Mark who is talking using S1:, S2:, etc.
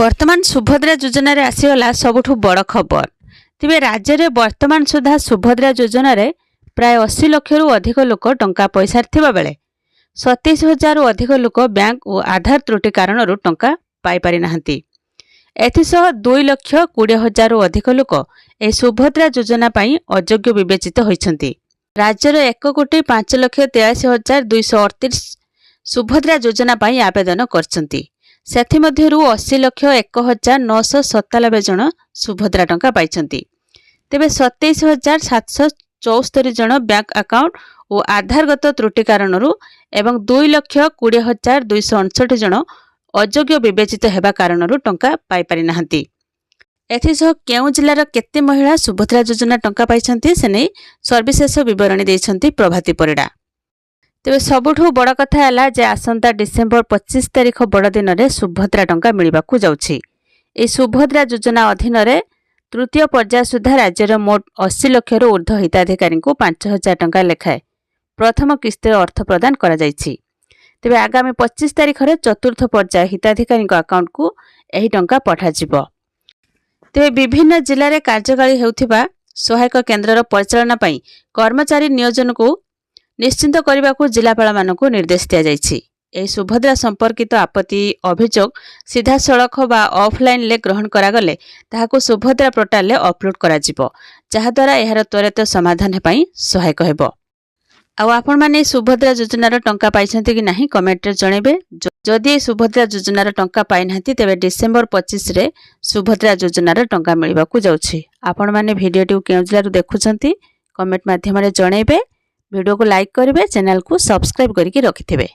S1: वर्तमान सुभद्रा योजना रे आसीगला सबुठु बड़ खबर। तेबे राज्य रे वर्तमान सुधा सुभद्रा योजना रे प्राय 80 लाख रु अधिक लोक टंका पैसा थिबा बेले 27,000 रु अधिक लोक बैंक और आधार त्रुटि कारणरू टंका पाई पारि नाहंती। एथिसह 2,20,000 रु अधिक लोक ए सुभद्रा योजना पाई अयोग्य विवेचित होइछंती। राज्य रे 1,05,83,238 सुभद्रा योजना पाई आवेदन करछंती। सेथिमध्यरु 80,01,997 जन सुभद्रा टंका पाइछंती। तेबे 27,774 जन बैंक अकाउंट और आधारगत त्रुटि कारणरू एवं 2,20,259 जन अयोग्य विवेचित हेबा कारणरू टंका पाई पारि नाहंती। एथिसह केउ जिल्लार केते महिला सुभद्रा योजना टंका पाइछंती से नै सर्वशेष विवरणी दैछंती प्रभाती परिडा। तेबे सबुठु बड़ कथा है जे आसंता डिसेम्बर 25 तारिख बड़ दिन में सुभद्रा टंका मिलवाकू जाउछि। ए सुभद्रा योजना अधीन रे तृतीय पर्याय सुधा राज्यर मोट 80 लाख रु ऊर्ध्व हिताधिकारी को 5,000 टंका लेखाए प्रथम किस्त अर्थ प्रदान करा जाइछि। तेबे आगामी 25 तारिख रे चतुर्थ पर्याय हिताधिकारी अकाउंट को एही टंका पठाजिबो। तेबे विभिन्न जिल्ला रे कार्यकारी हेउथिबा सहायक केन्द्रर परिचालना पई कर्मचारी नियोजन को निश्चिंत करने को जिलापाल मानक निर्देश दिया जाइछि। ए सुभद्रा संपर्कित आपत्ति अभियोग सीधा सड़क बा ऑफलाइन ले ग्रहण करागले ताहाको सुभद्रा पोर्टाल ले अपलोड करा जिवो, जहा द्वारा एहार त्वरित समाधान पई सहायक हेबो। आ आपण माने सुभद्रा योजनार टंका पाइछंती कि नाही कमेंट रे जणेबे। जदि सुभद्रा योजनार टंका पाइ नाहंती तेबे डिसेम्बर 25 रे सुभद्रा योजनार टंका मिलिबाकू जाउछि। आपण माने भिडियोटी केउ जिल्लारु देखुछंती कमेंट माध्यम रे जणेबे। वीडियो को लाइक करेंगे, चैनल को सब्सक्राइब करके रखिथिबे।